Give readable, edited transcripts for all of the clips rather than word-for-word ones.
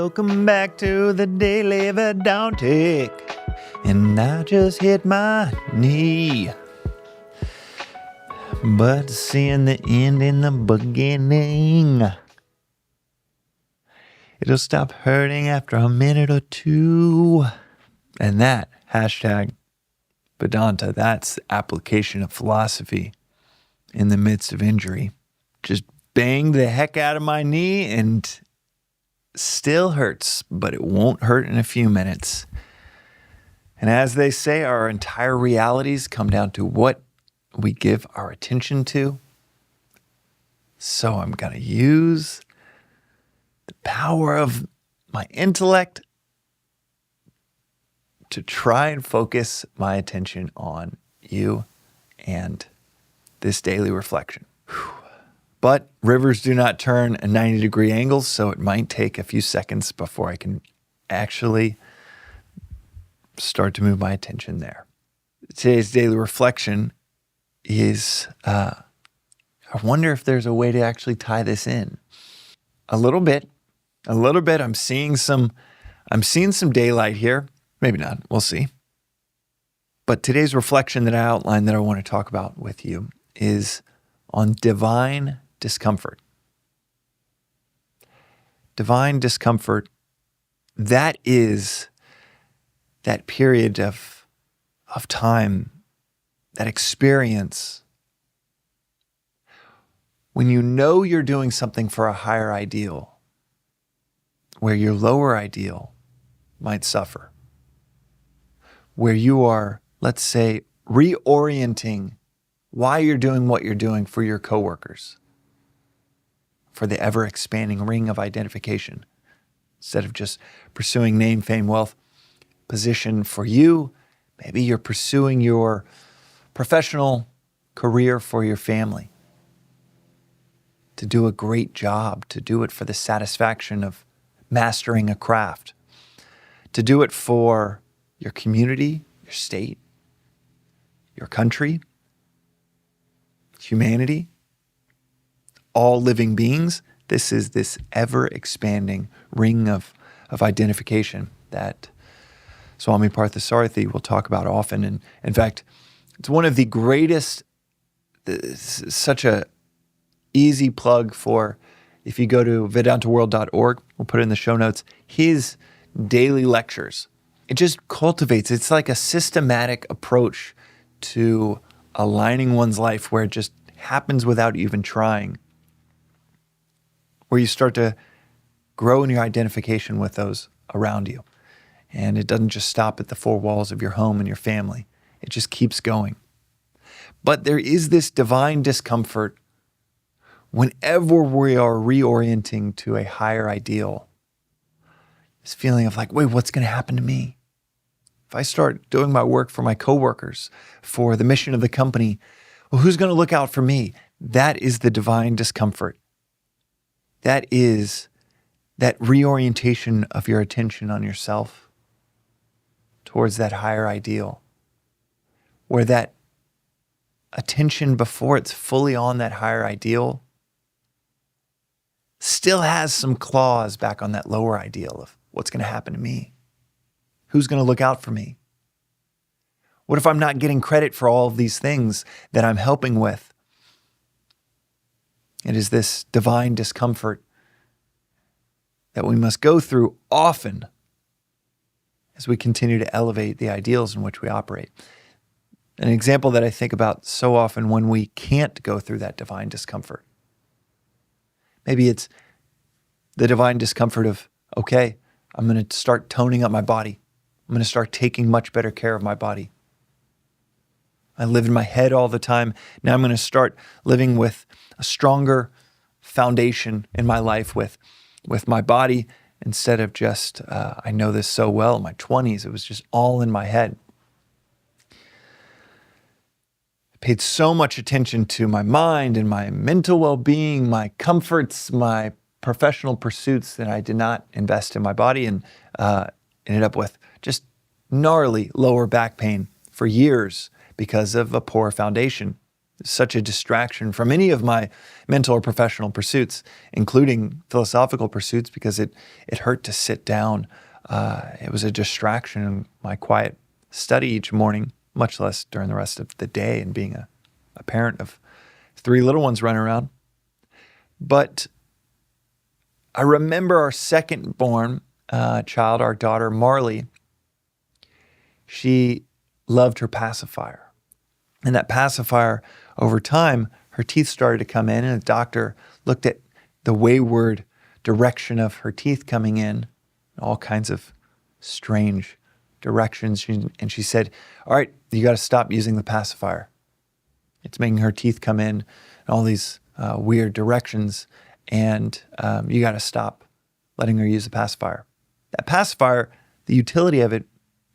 Welcome back to the Daily Vedantic. And I just hit my knee. But seeing the end in the beginning, it'll stop hurting after a minute or two. And that, hashtag Vedanta, that's application of philosophy in the midst of injury. Just banged the heck out of my knee and still hurts, but it won't hurt in a few minutes. And as they say, our entire realities come down to what we give our attention to. So I'm going to use the power of my intellect to try and focus my attention on you and this daily reflection. But rivers do not turn at 90-degree angles, so it might take a few seconds before I can actually start to move my attention there. Today's daily reflection is, I wonder if there's a way to actually tie this in. A little bit. I'm seeing some daylight here. Maybe not. We'll see. But today's reflection that I outlined that I want to talk about with you is on divine discomfort. Divine discomfort, that is that period of time, that experience when you know you're doing something for a higher ideal, where your lower ideal might suffer, where you are, let's say, reorienting why you're doing what you're doing for your coworkers, for the ever-expanding ring of identification, instead of just pursuing name, fame, wealth, position for you. Maybe you're pursuing your professional career for your family, to do a great job, to do it for the satisfaction of mastering a craft, to do it for your community, your state, your country, humanity, all living beings. This is this ever-expanding ring of identification that Swami Parthasarathi will talk about often. And in fact, it's one of the greatest, such a easy plug for, if you go to vedantaworld.org, we'll put it in the show notes, his daily lectures. It just cultivates, it's like a systematic approach to aligning one's life where it just happens without even trying, where you start to grow in your identification with those around you. And it doesn't just stop at the four walls of your home and your family. It just keeps going. But there is this divine discomfort whenever we are reorienting to a higher ideal. This feeling of like, wait, what's going to happen to me? If I start doing my work for my coworkers, for the mission of the company, well, who's going to look out for me? That is the divine discomfort. That is that reorientation of your attention on yourself towards that higher ideal, where that attention before it's fully on that higher ideal still has some claws back on that lower ideal of what's going to happen to me? Who's going to look out for me? What if I'm not getting credit for all of these things that I'm helping with? It is this divine discomfort that we must go through often as we continue to elevate the ideals in which we operate. An example that I think about so often when we can't go through that divine discomfort. Maybe it's the divine discomfort of, okay, I'm going to start toning up my body. I'm going to start taking much better care of my body. I live in my head all the time. Now I'm going to start living with a stronger foundation in my life with my body, instead of just, I know this so well, in my 20s, it was just all in my head. I paid so much attention to my mind and my mental well-being, my comforts, my professional pursuits, that I did not invest in my body, and ended up with just gnarly lower back pain for years because of a poor foundation. such a distraction from any of my mental or professional pursuits, including philosophical pursuits, because it hurt to sit down. It was a distraction in my quiet study each morning, much less during the rest of the day and being a parent of 3 little ones running around. But I remember our second born child, our daughter Marley. She loved her pacifier. And that pacifier, over time, her teeth started to come in, and the doctor looked at the wayward direction of her teeth coming in, all kinds of strange directions. And she said, all right, you got to stop using the pacifier. It's making her teeth come in all these weird directions, and you got to stop letting her use the pacifier. That pacifier, the utility of it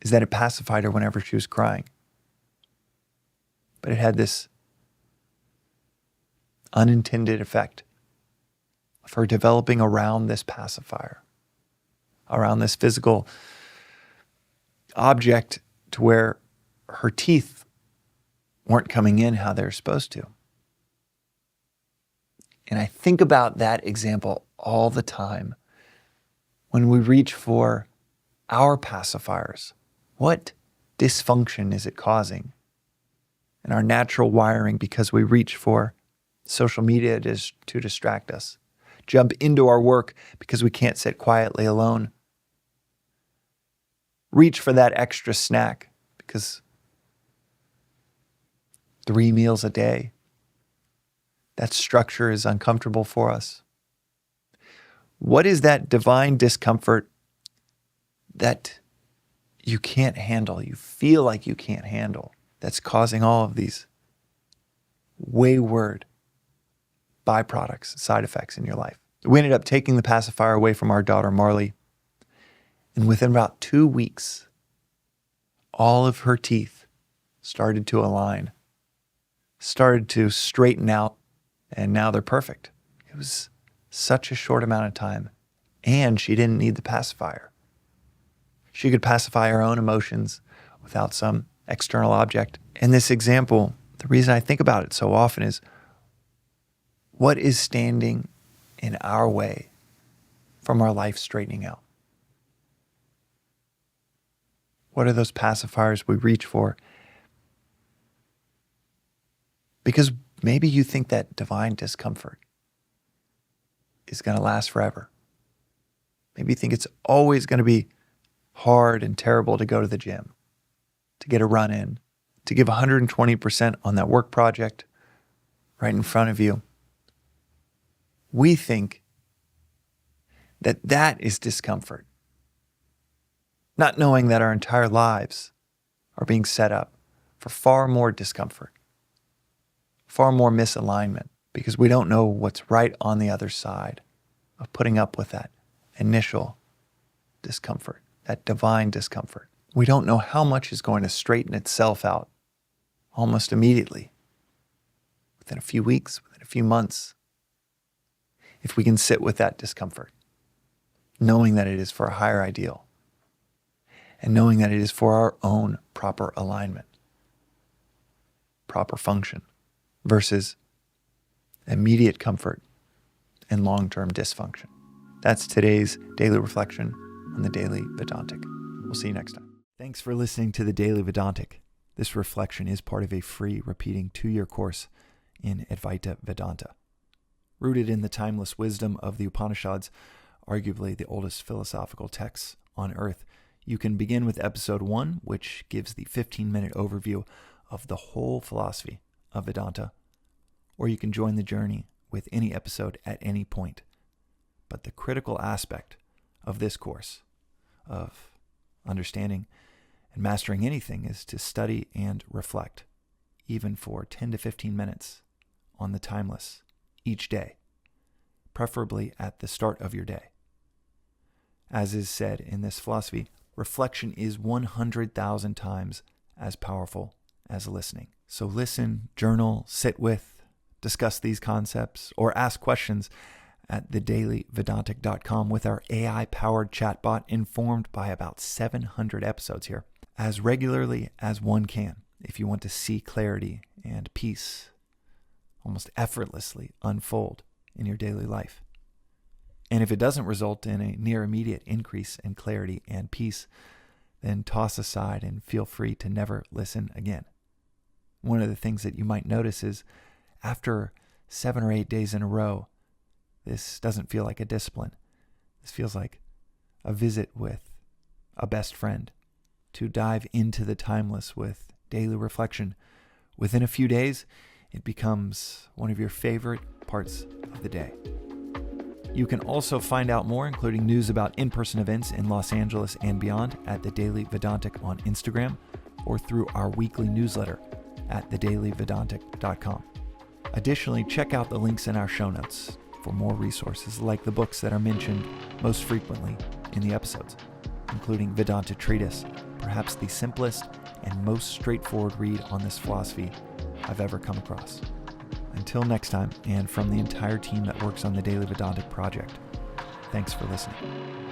is that it pacified her whenever she was crying. But it had this unintended effect of her developing around this pacifier, around this physical object, to where her teeth weren't coming in how they're supposed to. And I think about that example all the time when we reach for our pacifiers. What dysfunction is it causing in our natural wiring because we reach for social media to distract us, jump into our work because we can't sit quietly alone, reach for that extra snack because 3 meals a day, that structure is uncomfortable for us? What is that divine discomfort that you can't handle, you feel like you can't handle, that's causing all of these wayward byproducts, side effects in your life? We ended up taking the pacifier away from our daughter, Marley. And within about 2 weeks, all of her teeth started to align, started to straighten out, and now they're perfect. It was such a short amount of time. And she didn't need the pacifier. She could pacify her own emotions without some external object. In this example, the reason I think about it so often is, what is standing in our way from our life straightening out? What are those pacifiers we reach for? Because maybe you think that divine discomfort is going to last forever. Maybe you think it's always going to be hard and terrible to go to the gym, to get a run in, to give 120% on that work project right in front of you. We think that that is discomfort, not knowing that our entire lives are being set up for far more discomfort, far more misalignment, because we don't know what's right on the other side of putting up with that initial discomfort, that divine discomfort. We don't know how much is going to straighten itself out almost immediately, within a few weeks, within a few months, if we can sit with that discomfort, knowing that it is for a higher ideal, and knowing that it is for our own proper alignment, proper function, versus immediate comfort and long-term dysfunction. That's today's daily reflection on the Daily Vedantic. We'll see you next time. Thanks for listening to the Daily Vedantic. This reflection is part of a free repeating 2-year course in Advaita Vedanta. Rooted in the timeless wisdom of the Upanishads, arguably the oldest philosophical texts on earth, you can begin with episode 1, which gives the 15-minute overview of the whole philosophy of Vedanta, or you can join the journey with any episode at any point. But the critical aspect of this course, of understanding and mastering anything, is to study and reflect, even for 10 to 15 minutes on the timeless each day, preferably at the start of your day. As is said in this philosophy, reflection is 100,000 times as powerful as listening. So listen, journal, sit with, discuss these concepts, or ask questions at thedailyvedantic.com with our AI-powered chatbot, informed by about 700 episodes here, as regularly as one can, if you want to see clarity and peace almost effortlessly unfold in your daily life. And if it doesn't result in a near immediate increase in clarity and peace, then toss aside and feel free to never listen again. One of the things that you might notice is after 7 or 8 days in a row, this doesn't feel like a discipline. This feels like a visit with a best friend, to dive into the timeless with daily reflection. Within a few days, it becomes one of your favorite parts of the day. You can also find out more, including news about in-person events in Los Angeles and beyond, at the Daily Vedantic on Instagram or through our weekly newsletter at thedailyvedantic.com. Additionally, check out the links in our show notes for more resources like the books that are mentioned most frequently in the episodes, including Vedanta Treatise, perhaps the simplest and most straightforward read on this philosophy I've ever come across. Until next time, and from the entire team that works on the Daily Vedantic project, thanks for listening.